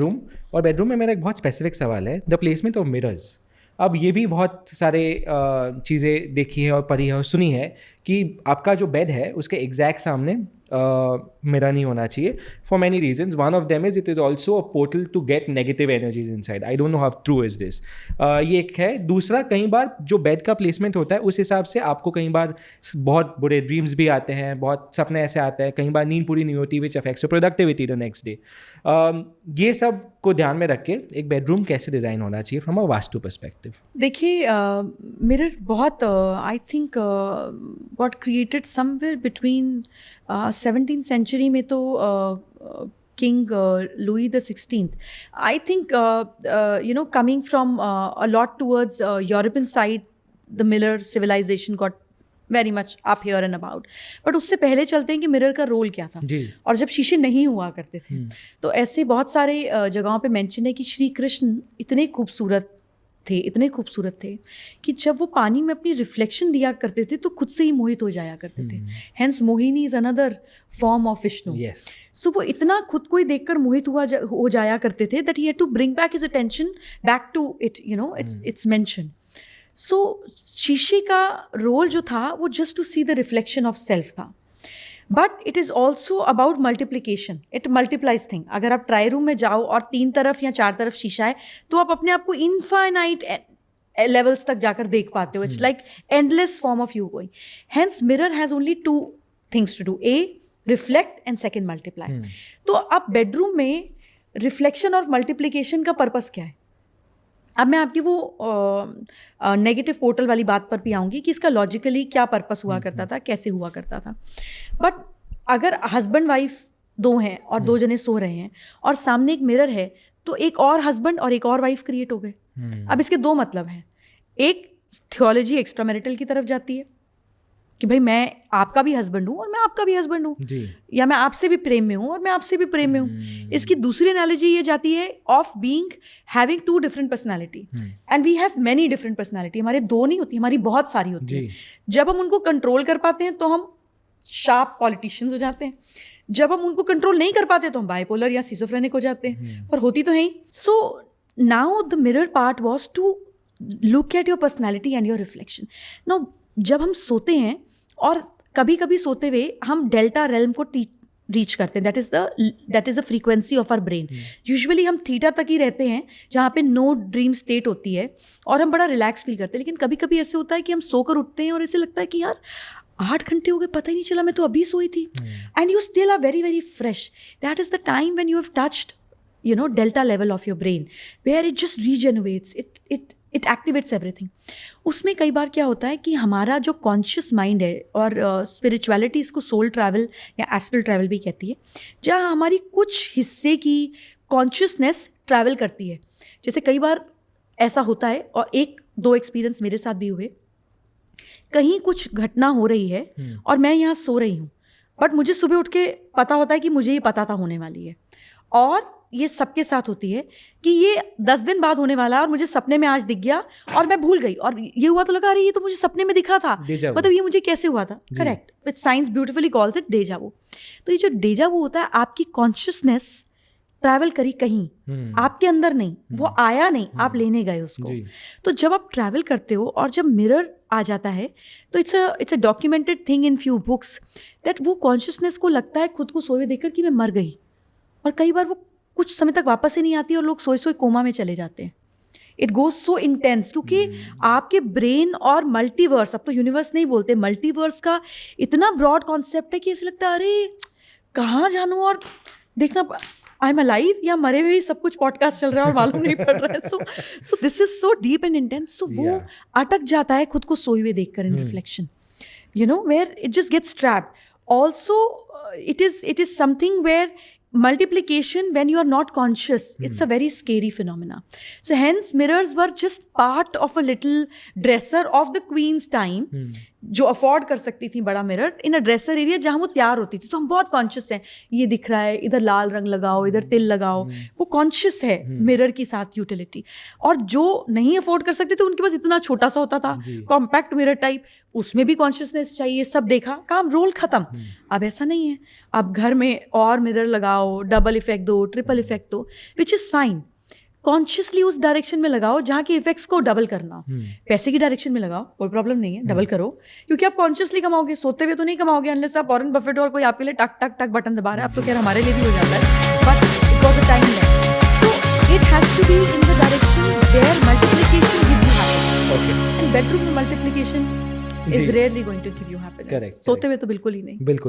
Room, और bedroom में मेरा एक बहुत स्पेसिफिक सवाल है, द प्लेसमेंट ऑफ मिरर्स। अब ये भी बहुत सारे चीज़ें देखी है और पढ़ी है और सुनी है कि आपका जो बेड है उसके एग्जैक्ट सामने मिरर नहीं होना चाहिए for many reasons. One of them is it is also a portal to get negative energies inside. I don't know how true is this. ये एक है। दूसरा, कई बार जो बेड का प्लेसमेंट होता है उस हिसाब से आपको कई बार बहुत बुरे ड्रीम्स भी आते हैं, बहुत सपने ऐसे आते हैं, कई बार नींद पूरी नहीं होती, which affects productivity the next day. ये सब को ध्यान में रख के एक बेडरूम कैसे डिज़ाइन होना चाहिए फ्रॉम अ वास्तु पर्सपेक्टिव? देखिए, मिरर बहुत I think got created somewhere between 17th century में तो king Louis the 16th, I think coming from a lot towards European side, the Miller civilization got very much up here and about. But उससे पहले चलते हैं कि mirror का role क्या था जी। और जब शीशे नहीं हुआ करते थे तो ऐसे बहुत सारे जगहों पे मेंशन है कि श्री कृष्ण इतने खूबसूरत थे कि जब वो पानी में अपनी रिफ्लेक्शन दिया करते थे तो खुद से ही मोहित हो जाया करते थे। Hence Mohini is another form of Vishnu. So वो इतना खुद को ही देखकर मोहित हो जाया करते थे that he had to bring back his attention back to it, it's mention. So शीशे का रोल जो था वो just to see the reflection of self था, but it is also about multiplication, it multiplies thing. अगर आप try room में जाओ और 3 तरफ या 4 तरफ शीशा है तो आप अपने आप को इनफाइनाइट लेवल्स तक जाकर देख पाते हो। It's like endless form of you going. Hence mirror has only 2 things to do, a reflect and second multiply. तो अब बेडरूम में रिफ्लेक्शन और मल्टीप्लीकेशन का पर्पस क्या है? अब मैं आपकी वो नेगेटिव पोर्टल वाली बात पर भी आऊँगी कि इसका लॉजिकली क्या पर्पस हुआ करता था, कैसे हुआ करता था। बट अगर हस्बैंड वाइफ 2 हैं और 2 जने सो रहे हैं और सामने एक मिरर है तो एक और हस्बैंड और एक और वाइफ क्रिएट हो गए। अब इसके 2 मतलब हैं। एक, थियोलॉजी एक्स्ट्रा मैरिटल की तरफ जाती है कि भाई मैं आपका भी हस्बैंड हूँ और मैं आपका भी हस्बैंड हूँ, या मैं आपसे भी प्रेम में हूँ और मैं आपसे भी प्रेम में हूँ। इसकी दूसरी एनालॉजी ये जाती है of being having 2 different personality, and we have many different personality. हमारे 2 नहीं होती, हमारी बहुत सारी होती है। जब हम उनको कंट्रोल कर पाते हैं तो हम शार्प पॉलिटिशियंस हो जाते हैं, जब हम उनको कंट्रोल नहीं कर पाते तो हम बाइपोलर या सिजोफ्रेनिक हो जाते हैं, पर होती तो है ही। So now the mirror part was to look at your personality and your reflection. Now जब हम सोते हैं और कभी कभी सोते हुए हम डेल्टा रेल्म को रीच करते हैं, that is a frequency of our brain. Usually हम थीटा तक ही रहते हैं जहाँ पे नो ड्रीम स्टेट होती है और हम बड़ा रिलैक्स फील करते हैं। लेकिन कभी कभी ऐसे होता है कि हम सोकर उठते हैं और ऐसे लगता है कि यार 8 घंटे हो गए, पता ही नहीं चला, मैं तो अभी सोई थी, and you still are very very fresh. That is the time when you have touched delta level of your brain where it just regenerates, it activates everything. उसमें कई बार क्या होता है कि हमारा जो कॉन्शियस माइंड है, और स्पिरिचुअलिटी इसको सोल ट्रैवल या एस्ट्रल ट्रैवल भी कहती है, जहाँ हमारी कुछ हिस्से की कॉन्शियसनेस ट्रैवल करती है। जैसे कई बार ऐसा होता है, और 1-2 एक्सपीरियंस मेरे साथ भी हुए, कहीं कुछ घटना हो रही है और मैं यहाँ सो रही हूँ, बट मुझे सुबह उठ के पता होता है कि मुझे ये पता था होने वाली है, और ये सबके साथ होती है कि ये 10 दिन बाद होने वाला है और मुझे सपने में आज दिख गया और मैं भूल गई, और ये हुआ तो लगा अरे ये तो मुझे सपने में दिखा था, मतलब ये मुझे कैसे हुआ था। Correct, which science beautifully calls it deja vu. तो ये जो डेजा वू होता है, आपकी कॉन्शियसनेस ट्रैवल करी कहीं, आपके अंदर नहीं, वो आया नहीं, आप लेने गए उसको। तो जब आप ट्रैवल करते हो और जब मिरर आ जाता है तो it's a documented thing in few books that वो कॉन्शियसनेस को लगता है खुद को सोए देखकर कि मैं मर गई, और कई बार वो कुछ समय तक वापस ही नहीं आती और लोग सोए सोए कोमा में चले जाते हैं। इट गोज सो इंटेंस, क्योंकि आपके ब्रेन और मल्टीवर्स, अब तो यूनिवर्स नहीं बोलते, मल्टीवर्स का इतना ब्रॉड कॉन्सेप्ट है कि ऐसे लगता है अरे कहाँ जानूँ, और देखना आई एम अलाइव या मरे हुए सब कुछ पॉडकास्ट चल रहा है और मालूम नहीं पड़ रहा है। So this is so deep and intense. So वो अटक जाता है खुद को सोए हुए देखकर in reflection, where it just gets trapped. Also it is something where multiplication when you are not conscious, it's a very scary phenomena. So hence mirrors were just part of a little dresser of the queen's time जो afford कर सकती थी बड़ा mirror इन अ dresser area जहाँ वो तैयार होती थी, तो हम बहुत कॉन्शियस हैं, ये दिख रहा है, इधर लाल रंग लगाओ, इधर तिल लगाओ, वो कॉन्शियस है मिरर की साथ यूटिलिटी। और जो नहीं अफोर्ड कर सकते थे उनके पास इतना छोटा सा होता था कॉम्पैक्ट मिरर टाइप, उसमें भी कॉन्शियसनेस चाहिए, सब देखा, काम, रोल खत्म। अब ऐसा नहीं है, अब घर में और मिरर लगाओ, डबल इफेक्ट दो, ट्रिपल इफेक्ट दो, विच इज़ फाइन। कॉन्शियसली उस डायरेक्शन में लगाओ जहाँ की इफेक्ट्स को डबल करना। पैसे की डायरेक्शन में लगाओ, कोई प्रॉब्लम नहीं है, डबल करो, क्योंकि आप कॉन्शियसली कमाओगे, सोते हुए तो नहीं कमाओगे अनलेस आप वॉरेन बफेट और कोई आपके लिए टक टक टक बटन दबा रहा है। अब तो खैर हमारे लिए भी हो जाता है, but it was a time lapse. So it has to be in the direction where multiplication gives you happiness. Okay. And bedroom में multiplication is जी। rarely going to give you happiness. Correct, सोते हुए तो बिल्कुल ही नहीं। बिल्कुल।